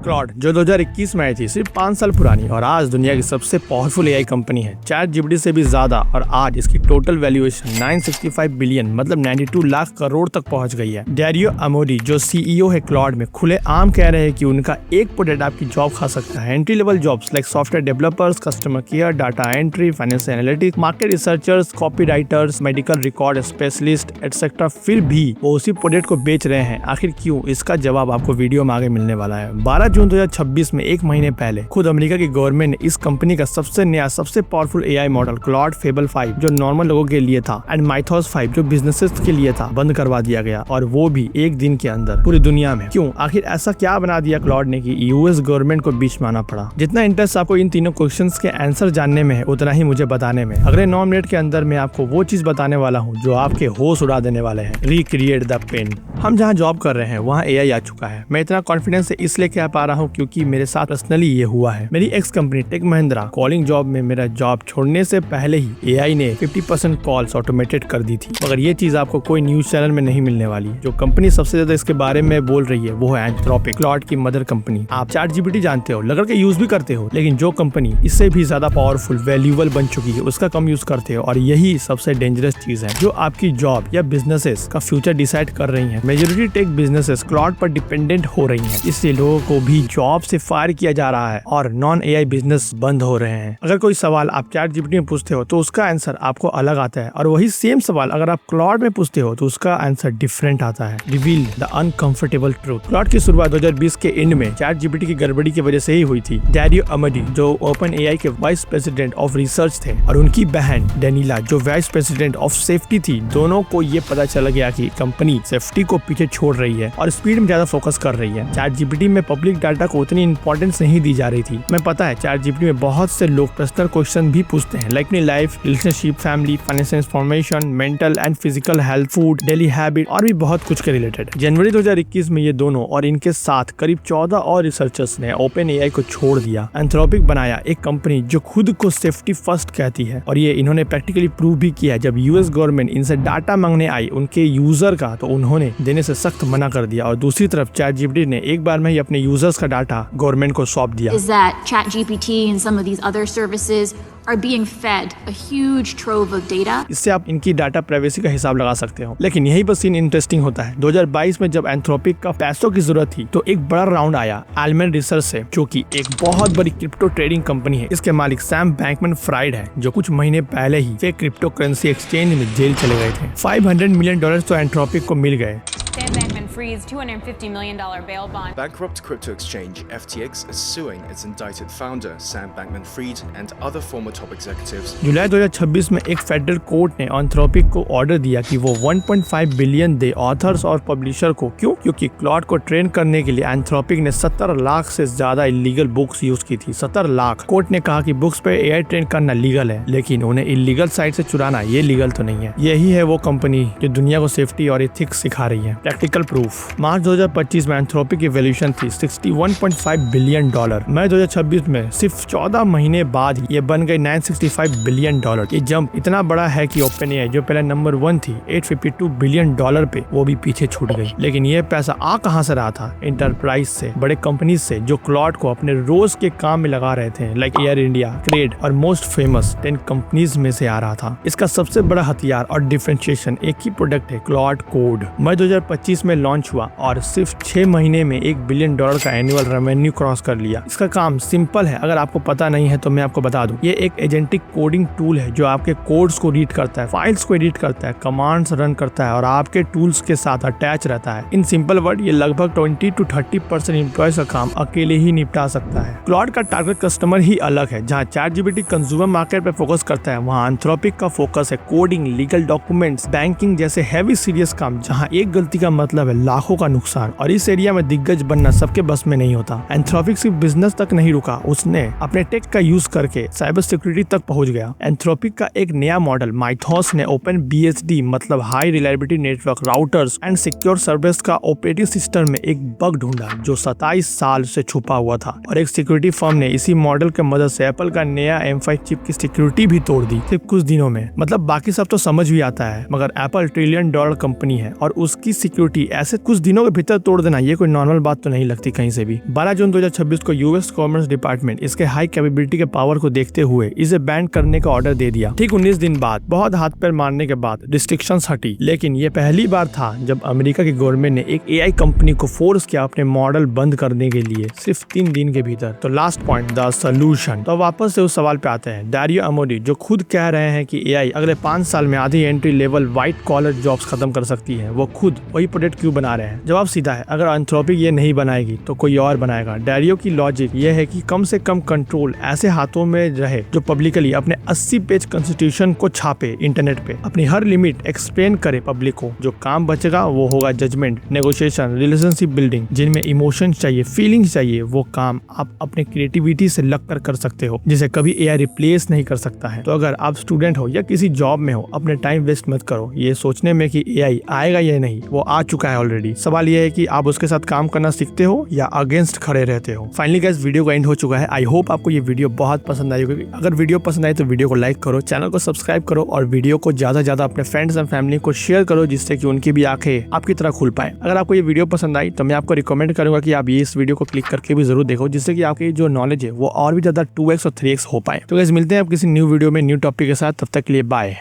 Claude जो 2021 में आई थी, सिर्फ 5 साल पुरानी और आज दुनिया की सबसे पावरफुल एआई कंपनी है, ChatGPT से भी ज्यादा। और आज इसकी टोटल वैल्यूएशन 965 बिलियन मतलब 92 लाख करोड़ तक पहुंच गई है। डैरियो अमोडी जो सीईओ है क्लॉड में, खुले आम कह रहे हैं कि उनका एक प्रोडक्ट आपकी जॉब खा सकता है। Entry level jobs like software developers, customer care, data entry, financial analytics, market researchers, copy writers, medical record specialist etcetera, फिर भी वो उसी प्रोडक्ट को बेच रहे हैं। आखिर क्यों? इसका जवाब आपको वीडियो में आगे मिलने वाला है। 12 जून 2026 में, एक महीने पहले, खुद अमेरिका की गवर्नमेंट ने इस कंपनी का सबसे नया सबसे powerful AI model Claude fable 5 जो नॉर्मल लोगों के लिए था एंड माइथोस 5 जो बिजनेसेस के लिए था, बंद करवा दिया गया, और वो भी एक दिन के अंदर पूरी दुनिया में। क्यों? आखिर ऐसा क्या बना दिया क्लॉड ने कि यूएस गवर्नमेंट को बीच में आना पड़ा? जितना इंटरेस्ट आपको इन तीनों क्वेश्चंस के आंसर जानने में है, उतना ही मुझे बताने में। अगले 9 मिनट के अंदर मैं आपको वो चीज बताने वाला हूँ जो आपके होश उड़ा देने वाले हैं। Recreate the pain. हम जहाँ जॉब कर रहे हैं वहाँ एआई आ चुका है। मैं इतना कॉन्फिडेंस से इसलिए कह पा रहा हूँ क्योंकि मेरे साथ पर्सनली ये हुआ है। मेरी ex company Tech Mahindra calling job में मेरा जॉब छोड़ने से पहले ही एआई ने 50% कॉल्स ऑटोमेटेड कर दी थी। मगर ये चीज आपको कोई न्यूज चैनल में नहीं मिलने वाली। जो कंपनी सबसे ज्यादा इसके बारे में बोल रही है वो है एंथ्रोपिक, क्लॉड की मदर कंपनी। आप ChatGPT जानते हो, लगा के यूज भी करते हो, लेकिन जो कंपनी इससे भी ज्यादा पावरफुल, वैल्यूएबल बन चुकी है, उसका कम यूज करते हो। और यही सबसे डेंजरस चीज है जो आपकी जॉब या बिजनेसेस का फ्यूचर डिसाइड कर रही है। मेजॉरिटी टेक बिजनेसेस क्लॉड पर डिपेंडेंट हो रही हैं, इसलिए लोगों को भी जॉब से फायर किया जा रहा है और नॉन एआई बिजनेस बंद हो रहे हैं। अगर कोई सवाल आप ChatGPT में पूछते हो तो उसका आंसर आपको अलग आता है, और वही सेम सवाल अगर आप क्लॉड में पूछते हो तो उसका आंसर डिफरेंट आता है। Reveal the uncomfortable truth. Claude की शुरुआत 2020 के एंड में ChatGPT की गड़बड़ी की वजह से ही हुई थी। डैरियो अमोडी जो ओपन एआई के वाइस प्रेसिडेंट ऑफ रिसर्च थे, और उनकी बहन डेनिला जो वाइस प्रेसिडेंट ऑफ सेफ्टी थी, दोनों को ये पता चल गया कि कंपनी सेफ्टी को पीछे छोड़ रही है और स्पीड में ज्यादा फोकस कर रही है। ChatGPT में पब्लिक डाटा को उतनी इंपॉर्टेंस नहीं दी जा रही थी। मैं पता है ChatGPT में बहुत से लोग पर्सनल क्वेश्चन भी पूछते हैं, लाइक अपनी life, relationship, family, financial information, mental and physical health, food, daily habit और भी बहुत कुछ के रिलेटेड। जनवरी 2021 में ये दोनों और इनके साथ करीब 14 और रिसर्चर्स ने ओपन एआई को छोड़ दिया। एंथ्रोपिक बनाया एक कंपनी जो खुद को सेफ्टी फर्स्ट कहती है, और ये इन्होंने प्रैक्टिकली प्रूव भी किया। जब यूएस गवर्नमेंट इनसे डाटा मांगने आई उनके यूजर का, तो उन्होंने देने से सख्त मना कर दिया। और दूसरी तरफ ChatGPT ने एक बार में ही अपने यूजर्स का डाटा गवर्नमेंट को सौंप दिया। Is that ChatGPT and some of these other services are being fed a huge trove of data. इससे आप इनकी डाटा प्राइवेसी का हिसाब लगा सकते हो। लेकिन यही बस सीन इंटरेस्टिंग होता है। 2022 में जब एंथ्रोपिक का पैसों की जरूरत थी तो एक बड़ा राउंड आया एलमेंट रिसर्च से, जो कि एक बहुत बड़ी क्रिप्टो ट्रेडिंग कंपनी है। इसके मालिक सैम बैंकमैन-फ्राइड है, जो कुछ महीने पहले ही फेक क्रिप्टो करेंसी एक्सचेंज में जेल चले गए थे। $500 मिलियन तो एंथ्रोपिक को मिल गए। Sam Bankman-Fried's $250 million bail bond. Bankrupt crypto exchange FTX is suing its indicted founder Sam Bankman-Fried and other former top executives. जुलाई 2026 में एक फेडरल कोर्ट ने एंथ्रोपिक को ऑर्डर दिया कि वो 1.5 बिलियन दे ऑथर्स और पब्लिशर को। क्यों? क्योंकि क्लॉड को ट्रेन करने के लिए एंथ्रोपिक ने 70 लाख से ज्यादा इलीगल बुक्स यूज की थी। 70 लाख। कोर्ट ने कहा कि बुक्स पे एआई ट्रेन करना लीगल है, लेकिन उन्हें इलीगल साइट से चुराना ये लीगल तो नहीं है। यही है वो कंपनी जो दुनिया को सेफ्टी और एथिक्स सिखा रही है। Practical proof. मार्च 2025 में एंथ्रोपिक की वैल्यूएशन थी $61.5 बिलियन। मई 2026 में सिर्फ 14 महीने बाद ही ये बन गई $965 बिलियन। ये जंप इतना बड़ा है कि ओपन एआई जो पहले नंबर 1 थी $852 बिलियन पे, वो भी पीछे छूट गई। लेकिन ये पैसा आ कहां से रहा था? एंटरप्राइज से, बड़े कंपनीज से जो क्लॉड को अपने रोज के काम में लगा रहे थे, लाइक एयर इंडिया, क्रेड और मोस्ट फेमस 10 कंपनीज में से आ रहा था। इसका सबसे बड़ा हथियार और डिफरेंशिएशन एक ही प्रोडक्ट है, क्लॉड कोड। मई 2025 में लॉन्च हुआ और सिर्फ 6 महीने में $1 बिलियन का एनुअल रेवेन्यू क्रॉस कर लिया। इसका काम सिंपल है, अगर आपको पता नहीं है तो मैं आपको बता दूं। ये एक एजेंटिक कोडिंग टूल है जो आपके कोड्स को रीड करता है, फाइल्स को एडिट करता है, कमांड्स रन करता है और आपके टूल्स के साथ अटैच रहता है। इन सिंपल वर्ड, ये लगभग 20 to 30% एम्प्लॉयज का काम अकेले ही निपटा सकता है। क्लॉड का टारगेट कस्टमर ही अलग है। जहाँ ChatGPT कंज्यूमर मार्केट पे फोकस करता है, वहाँ एंथ्रोपिक का फोकस है कोडिंग, लीगल डॉक्यूमेंट्स, बैंकिंग जैसे हैवी सीरियस काम, जहाँ एक गलती का मतलब है लाखों का नुकसान। और इस एरिया में दिग्गज बनना सबके बस में नहीं होता। एंथ्रोपिक सिर्फ बिजनेस तक नहीं रुका, उसने अपने टेक का यूज करके साइबर सिक्योरिटी तक पहुंच गया। एंथ्रोपिक का एक नया मॉडल माइथोस ने ओपन BSD मतलब high reliability network, routers and secure service का ऑपरेटिंग सिस्टम में एक बग ढूंढा जो 27 साल से छुपा हुआ था, और एक सिक्योरिटी फर्म ने इसी मॉडल के मदद से एप्पल का नया M5 चिप की सिक्योरिटी भी तोड़ दी सिर्फ कुछ दिनों में। मतलब बाकी सब तो समझ भी आता है, मगर एप्पल $1 ट्रिलियन कंपनी है और उसकी सिक्योरिटी ऐसे कुछ दिनों के भीतर तोड़ देना ये कोई नॉर्मल बात तो नहीं लगती कहीं से भी। 12 जून 2026 को यूएस कॉमर्स डिपार्टमेंट इसके हाई कैपेबिलिटी के पावर को देखते हुए इसे बैन करने का ऑर्डर दे दिया। ठीक 19 दिन बाद बहुत हाथ पैर मारने के बाद रिस्ट्रिक्शंस हटी, लेकिन ये पहली बार था जब अमेरिका की गवर्नमेंट ने एक AI कंपनी को फोर्स किया अपने मॉडल बंद करने के लिए सिर्फ 3 दिन के भीतर। तो लास्ट पॉइंट, द सोल्यूशन। तो वापस से उस सवाल पे आते हैं। डारियो अमोडी जो खुद कह रहे हैं कि AI अगले 5 साल में आधी entry level white collar jobs खत्म कर सकती है, वो खुद वही प्रोडक्ट क्यों बना रहे हैं? जवाब सीधा है, अगर एंथ्रोपिक ये नहीं बनाएगी तो कोई और बनाएगा। डारियो की लॉजिक ये है कि कम से कम कंट्रोल ऐसे हाथों में रहे जो पब्लिकली अपने 80 पेज कॉन्स्टिट्यूशन को छापे इंटरनेट पे, अपनी हर लिमिट एक्सप्लेन करे पब्लिक को। जो काम बचेगा वो होगा जजमेंट, नेगोशिएशन, रिलेशनशिप बिल्डिंग, जिनमें इमोशंस चाहिए, फीलिंग्स चाहिए। वो काम आप अपने क्रिएटिविटी से लगकर कर सकते हो, जिसे कभी AI रिप्लेस नहीं कर सकता है। तो अगर आप स्टूडेंट हो या किसी जॉब में हो, अपने टाइम वेस्ट मत करो ये सोचने में कि AI आएगा या नहीं, वो आ चुका है ऑलरेडी। सवाल ये है कि आप उसके साथ काम करना सीखते हो या अगेंस्ट खड़े रहते हो। फाइनली गाइस, वीडियो का एंड हो चुका है। आई होप आपको ये वीडियो बहुत पसंद आई होगी। अगर वीडियो पसंद आई तो वीडियो को लाइक करो, चैनल को सब्सक्राइब करो और वीडियो को ज्यादा से ज्यादा अपने फ्रेंड्स एंड फैमिली को शेयर करो, जिससे कि उनकी भी आंखें आपकी तरह खुल पाए। अगर आपको ये वीडियो पसंद आई तो मैं आपको रिकमेंड करूंगा कि आप ये इस वीडियो को क्लिक करके भी जरूर देखो, जिससे कि आपकी जो नॉलेज है वो और भी ज्यादा 2x और 3x हो पाए। तो गाइस, मिलते हैं आप किसी न्यू वीडियो में न्यू टॉपिक के साथ। तब तक के लिए बाय।